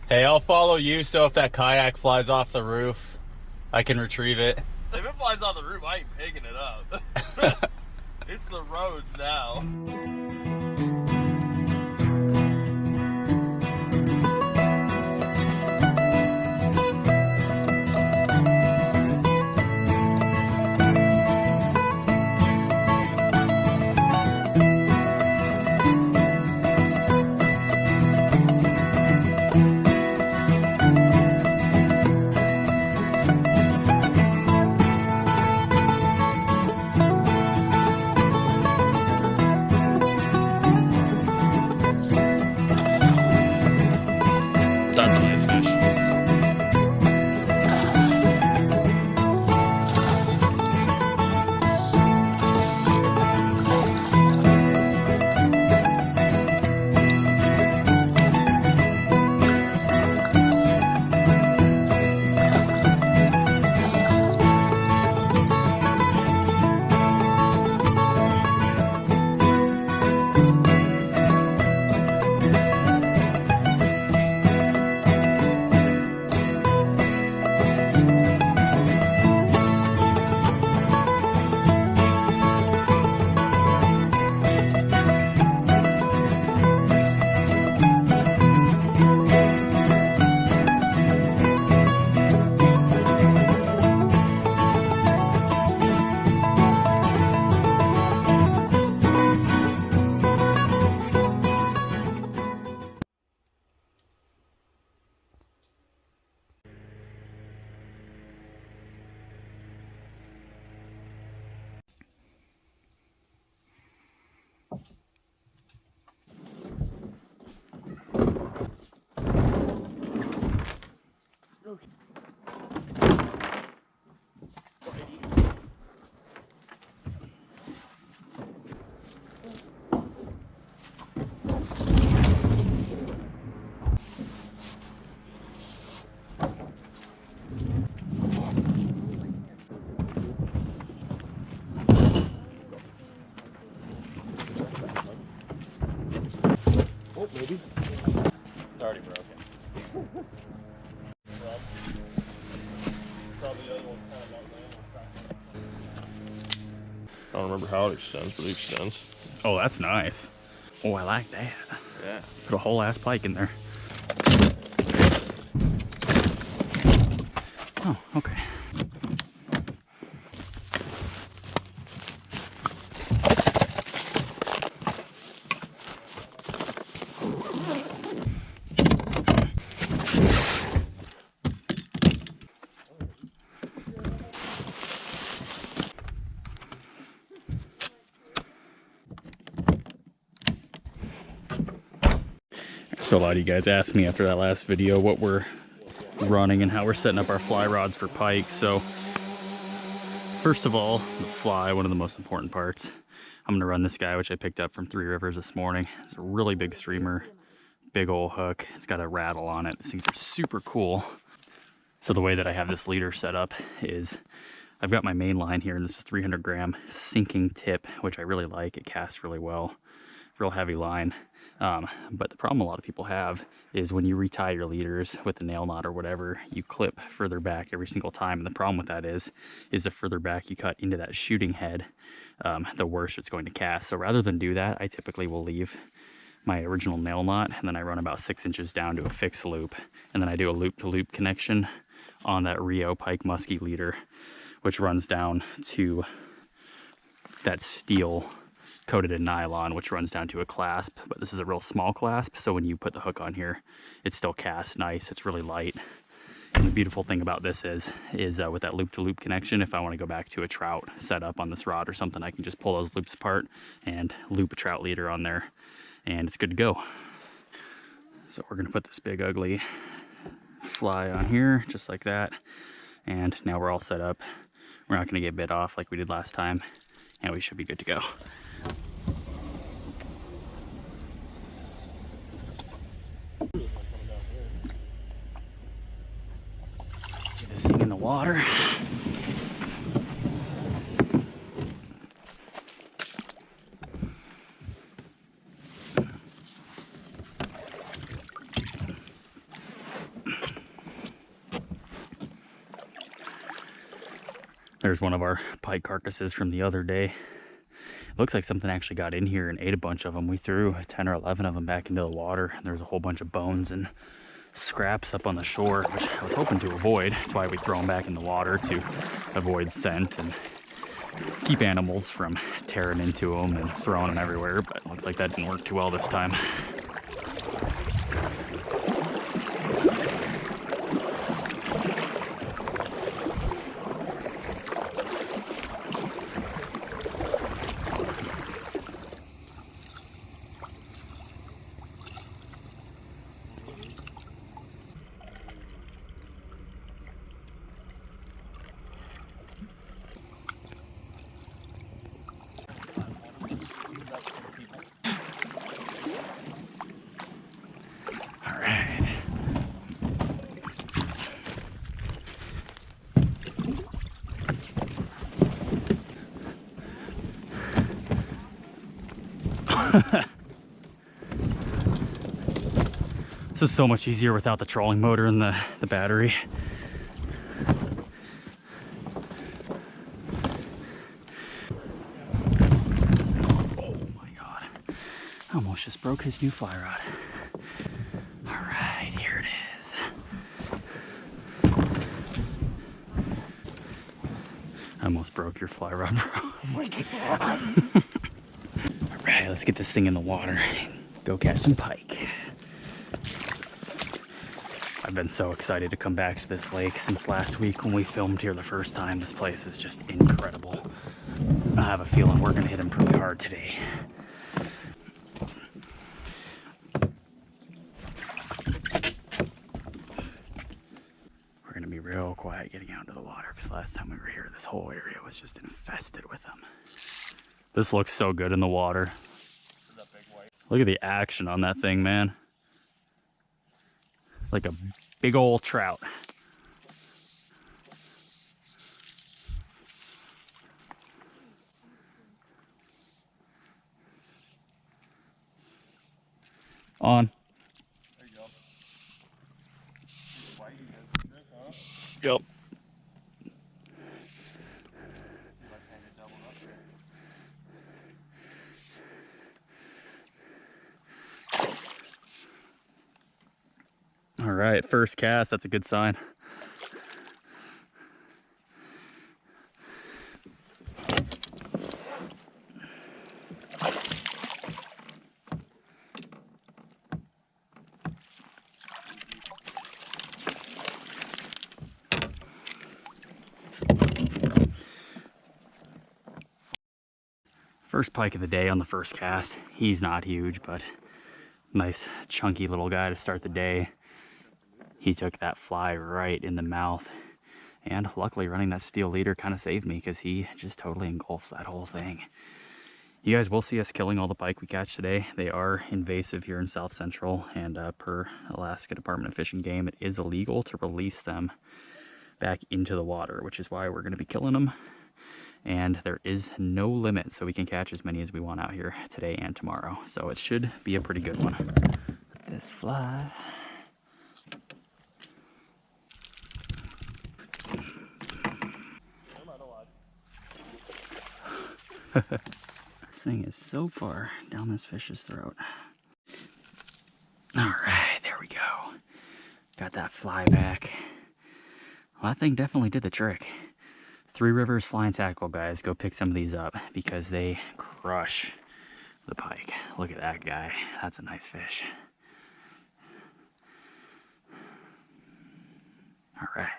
Hey, I'll follow you, so if that kayak flies off the roof, I can retrieve it. If it flies off the roof, I ain't picking it up. It's the roads now. That's a nice fish. Oh, maybe. It's already broken. Probably the other one's kind of not I don't remember how it extends, but it extends. Oh, that's nice. Oh, I like that. Yeah. Put a whole ass pike in there. Oh, okay. So a lot of you guys asked me after that last video what we're running and how we're setting up our fly rods for pike. So first of all, the fly, one of the most important parts. I'm gonna run this guy, which I picked up from Three Rivers this morning. It's a really big streamer, big old hook. It's got a rattle on it. These things are super cool. So the way that I have this leader set up is I've got my main line here, and this is 300 gram sinking tip, which I really like. It casts really well, real heavy line. But the problem a lot of people have is when you retie your leaders with a nail knot or whatever, you clip further back every single time. And the problem with that is the further back you cut into that shooting head, the worse it's going to cast. So rather than do that, I typically will leave my original nail knot, and then I run about 6 inches down to a fixed loop, and then I do a loop-to-loop connection on that Rio Pike Muskie leader, which runs down to that steel coated in nylon, which runs down to a clasp. But this is a real small clasp, so when you put the hook on here, it still casts nice. It's really light. And the beautiful thing about this is with that loop-to-loop connection, if I want to go back to a trout setup on this rod or something, I can just pull those loops apart and loop a trout leader on there, and it's good to go. So we're gonna put this big ugly fly on here, just like that. And now we're all set up. We're not gonna get bit off like we did last time, and we should be good to go. Get this thing in the water. There's one of our pike carcasses from the other day. It looks like something actually got in here and ate a bunch of them. We threw 10 or 11 of them back into the water. There's a whole bunch of bones and scraps up on the shore, which I was hoping to avoid. That's why we throw them back in the water, to avoid scent and keep animals from tearing into them and throwing them everywhere. But it looks like that didn't work too well this time. This is so much easier without the trolling motor and the battery. Oh my God. I almost just broke his new fly rod. All right, here it is. I almost broke your fly rod, bro. Oh my God. All right, let's get this thing in the water. Go catch some pike. I've been so excited to come back to this lake since last week when we filmed here the first time. This place is just incredible. I have a feeling we're gonna hit him pretty hard today. We're gonna be real quiet getting out into the water because last time we were here, this whole area was just infested with them. This looks so good in the water. Look at the action on that thing, man. Like a big old trout. On. There you go. Yep. All right, first cast, that's a good sign. First pike of the day on the first cast. He's not huge, but nice chunky little guy to start the day. He took that fly right in the mouth, and luckily running that steel leader kind of saved me because he just totally engulfed that whole thing. You guys will see us killing all the pike we catch today. They are invasive here in South Central, and per Alaska Department of Fish and Game, it is illegal to release them back into the water, which is why we're going to be killing them. And there is no limit, so we can catch as many as we want out here today and tomorrow. So it should be a pretty good one. This fly. This thing is so far down this fish's throat. All right, there we go. Got that fly back. Well, that thing definitely did the trick. Three Rivers Flying Tackle, guys. Go pick some of these up because they crush the pike. Look at that guy. That's a nice fish. All right.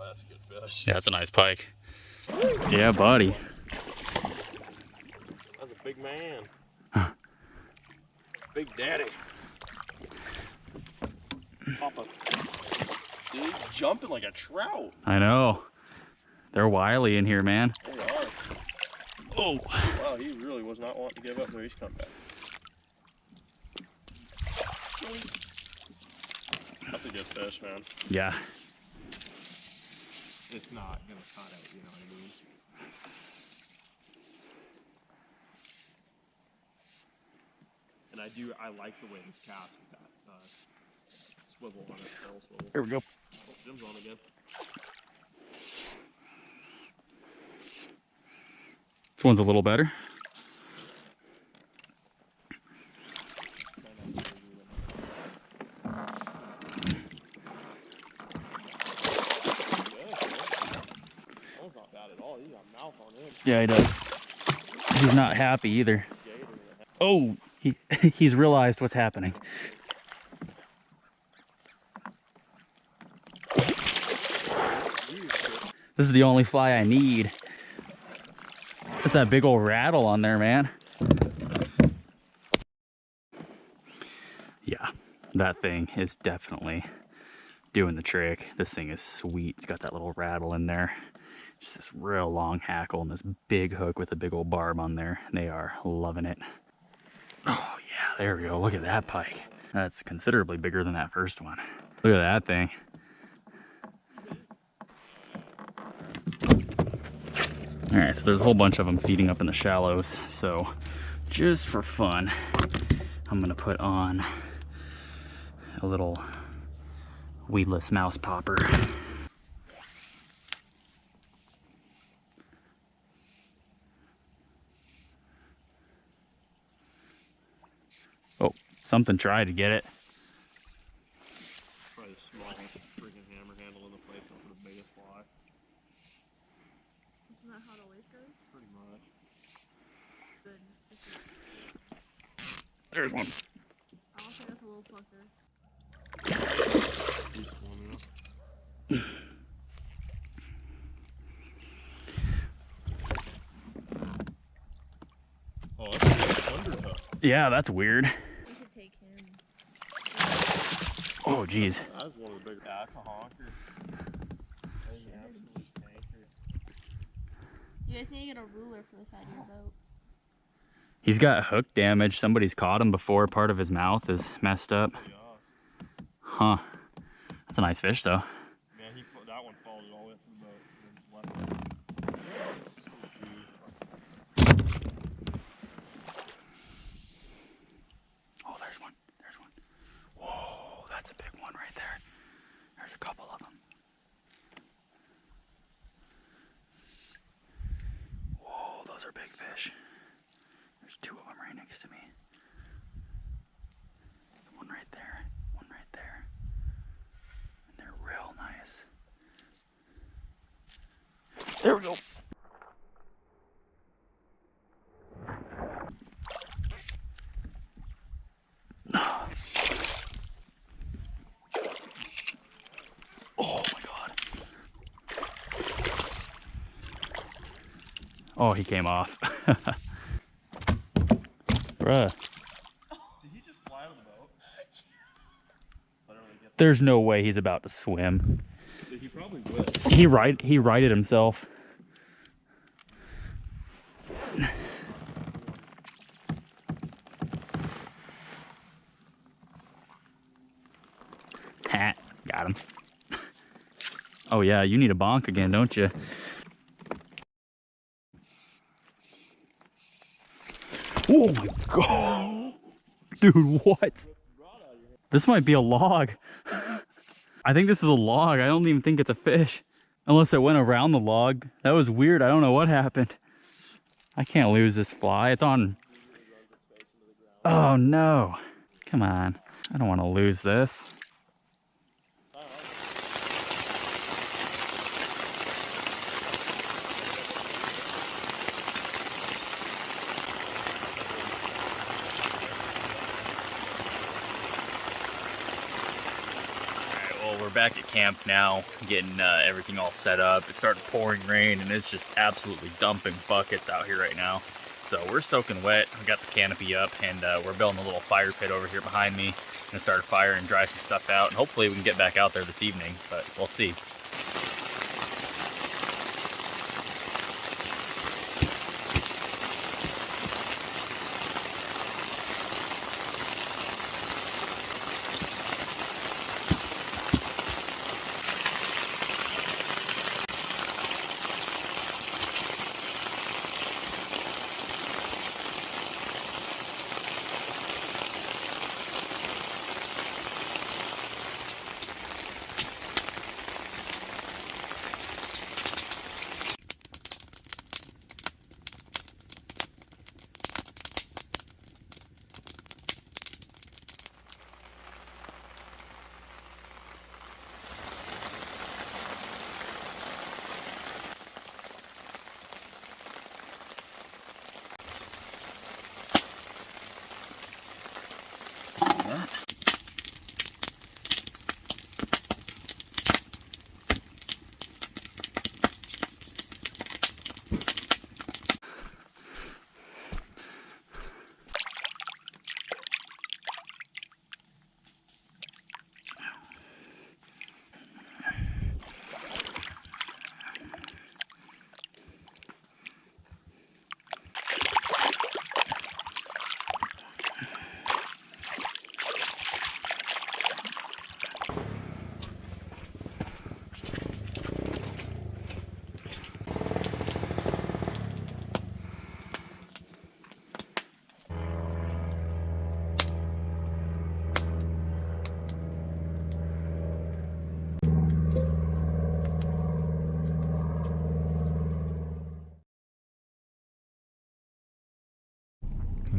Oh, that's a good fish. Yeah, that's a nice pike. Yeah, buddy. That's a big man. Big daddy. Papa. Dude, he's jumping like a trout. I know. They're wily in here, man. They are. Oh. Wow, he really was not wanting to give up. There, he's come back. That's a good fish, man. Yeah. It's not gonna cut out, you know what I mean? And I like the way this casts with that swivel on it, tail swivel. There we go. Oh, Jim's on again. This one's a little better. That's not bad at all. He's got mouth on him. Yeah, he does. He's not happy either. Oh, he's realized what's happening. This is the only fly I need. That's that big old rattle on there, man. Yeah, that thing is definitely doing the trick. This thing is sweet. It's got that little rattle in there. Just this real long hackle and this big hook with a big old barb on there. They are loving it. Oh yeah, there we go. Look at that pike. That's considerably bigger than that first one. Look at that thing. All right, so there's a whole bunch of them feeding up in the shallows. So just for fun, I'm gonna put on a little weedless mouse popper. Oh, something tried to get it. Probably the smallest freaking hammer handle in the place, not for the biggest fly. Isn't that how it always goes? Pretty much. Good. There's one. I'll say that's a little plucker. Decent one, yeah. Oh, that's a good underhook. Yeah, that's weird. We should take him. Oh, geez. That's one of the bigger. Yeah, that's a honker. That is an absolute tanker. You guys need to get a ruler for the side of your boat. He's got hook damage. Somebody's caught him before. Part of his mouth is messed up. Pretty awesome. Huh. That's a nice fish, though. Man, that one followed it all the way up to the boat and then just left it. Oh, there's one. There's one. Whoa, that's a big one right there. There's a couple of them. Whoa, those are big fish. There's two of them right next to me. One right there. One right there. And they're real nice. There we go. Oh my God. Oh, he came off. Bruh. Did he just fly out of the boat? There's no way he's about to swim. He probably would. He righted himself. Ha, got him. Oh yeah, you need a bonk again, don't you? Oh my God. Dude, what? This might be a log. I think this is a log. I don't even think it's a fish. Unless it went around the log. That was weird. I don't know what happened. I can't lose this fly. It's on. Oh no. Come on. I don't want to lose this. We're back at camp now, getting everything all set up. It started pouring rain and it's just absolutely dumping buckets out here right now. So we're soaking wet. We got the canopy up, and we're building a little fire pit over here behind me. Gonna start a fire and dry some stuff out, and hopefully we can get back out there this evening, but we'll see.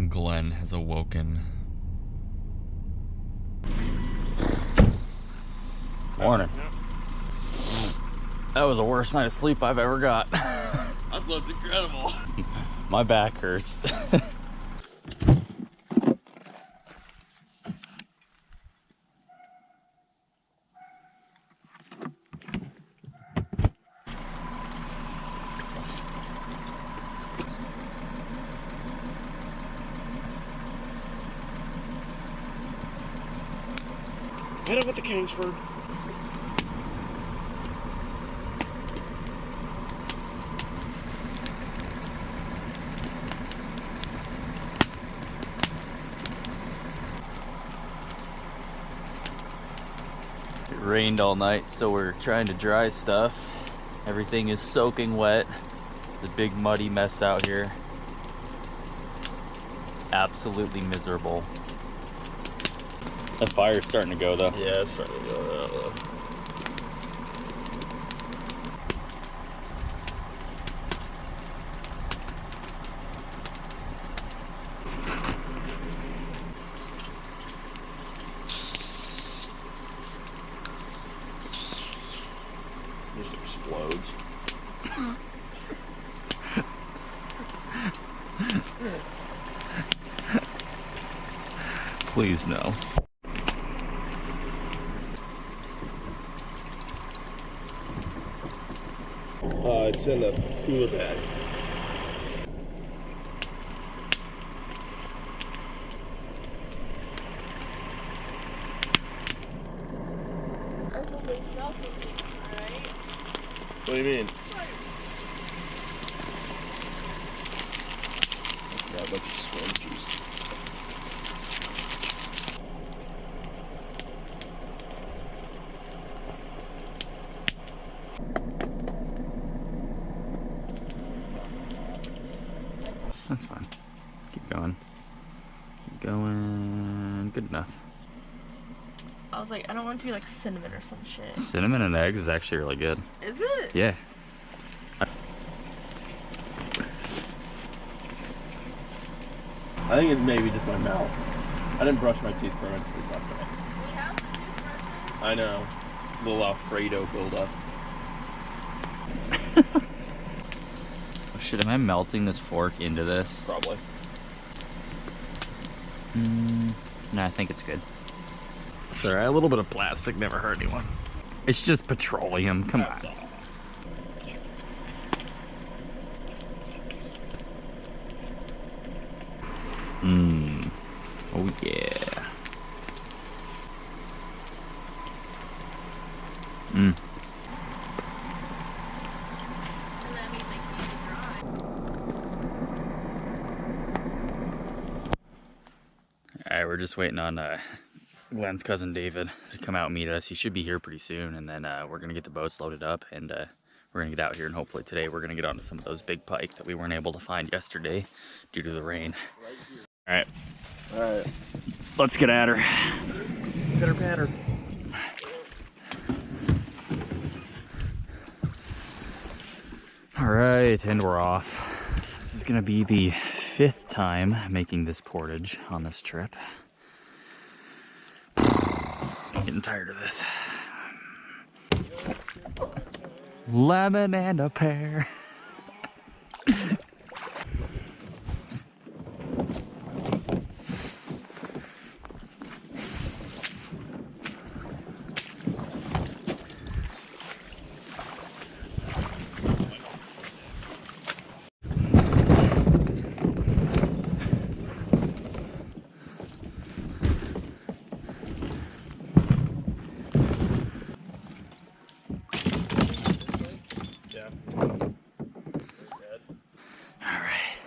Glenn has awoken. Morning. That was the worst night of sleep I've ever got. I slept incredible. My back hurts. Hit it with the Kingsford. It rained all night, so we're trying to dry stuff. Everything is soaking wet. It's a big muddy mess out here. Absolutely miserable. That fire's starting to go though. Yeah, it's starting to go out. Just explodes. Please no. It's in the cooler bag. What do you mean? Grab a bunch of swim juice. That's fine. Keep going. Keep going. Good enough. I was like, I don't want to do like cinnamon or some shit. Cinnamon and eggs is actually really good. Is it? Yeah. I think it maybe just my mouth. I didn't brush my teeth before I went to sleep last night. We have the toothbrushes. I know. A little Alfredo buildup. Oh shit, am I melting this fork into this? Probably. No, I think it's good. It's alright, a little bit of plastic never hurt anyone. It's just petroleum, come That's on. all. Oh yeah. And that means I keep it dry. All right, we're just waiting on Glenn's cousin David to come out and meet us. He should be here pretty soon, and then we're gonna get the boats loaded up, and we're gonna get out here, and hopefully today we're gonna get onto some of those big pike that we weren't able to find yesterday due to the rain. All right. All right. Let's get at her. Pitter patter. All right, and we're off. This is gonna be the 5th time making this portage on this trip. Getting tired of this. Lemon and a pear.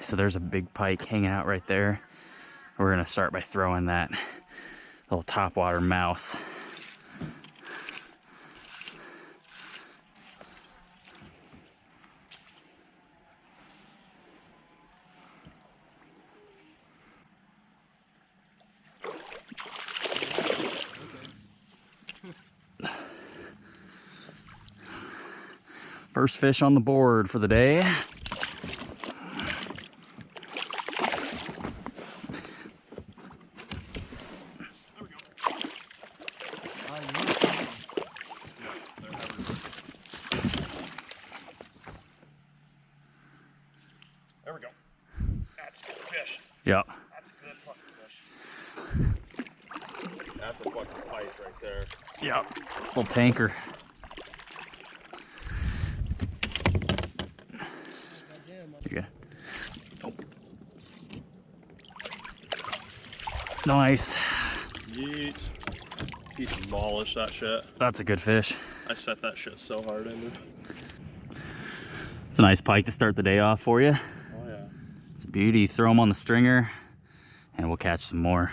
So there's a big pike hanging out right there. We're gonna start by throwing that little topwater mouse. First fish on the board for the day. There we go. That's a good fish. Yep. That's a good fucking fish. That's a fucking pike right there. Yep. Little tanker. Okay. Nice. Yeet. He demolished that shit. That's a good fish. I set that shit so hard in there. It's a nice pike to start the day off for you. Oh yeah. It's a beauty. Throw them on the stringer and we'll catch some more.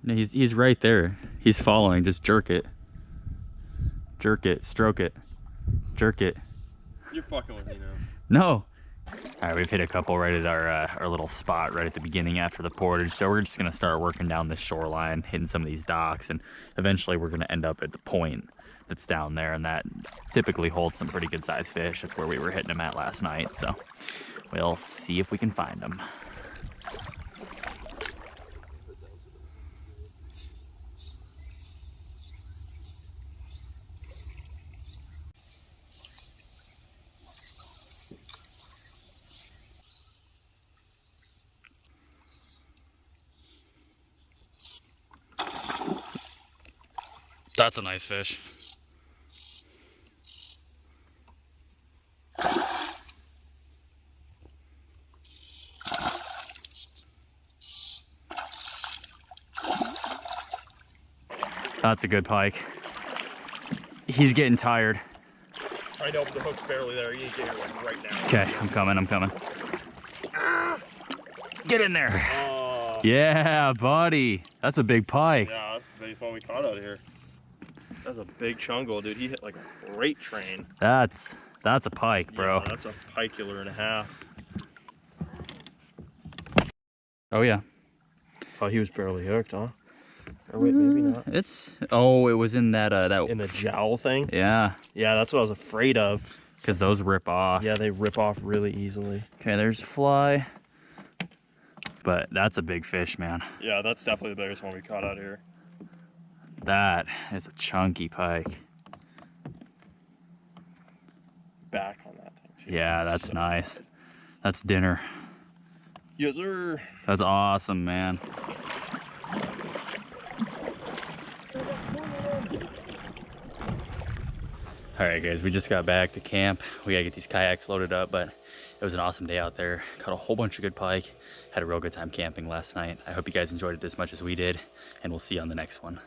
No, he's right there. He's following. Just jerk it. Jerk it. Stroke it. Jerk it. You're fucking with me now. No. All right, we've hit a couple right at our little spot right at the beginning after the portage. So we're just gonna start working down this shoreline, hitting some of these docks, and eventually we're gonna end up at the point that's down there, and that typically holds some pretty good sized fish. That's where we were hitting them at last night. So we'll see if we can find them. That's a nice fish. That's a good pike. He's getting tired. I know, but the hook's barely there. You need to get here like right now. Okay, I'm coming, I'm coming. Get in there. Oh. Yeah, buddy. That's a big pike. Yeah, that's the biggest one we caught out here. That's a big chungle, dude. He hit like a freight train. That's a pike, bro. Yeah, that's a pike-ular and a half. Oh yeah. Oh, he was barely hooked, huh? Or wait, maybe not. It was in that In the jowl thing? yeah, Yeah, that's what I was afraid of. because those rip off. Yeah, they rip off really easily. Okay, there's a fly. But that's a big fish, man. Yeah, that's definitely the biggest one we caught out here. That is a chunky pike. Back on that thing, too. Yeah, that's So nice. good. That's dinner. Yes, sir. That's awesome, man. All right, guys, we just got back to camp. We gotta get these kayaks loaded up, but It was an awesome day out there. Caught a whole bunch of good pike. Had a real good time camping last night. I hope you guys enjoyed it as much as we did, and we'll see you on the next one.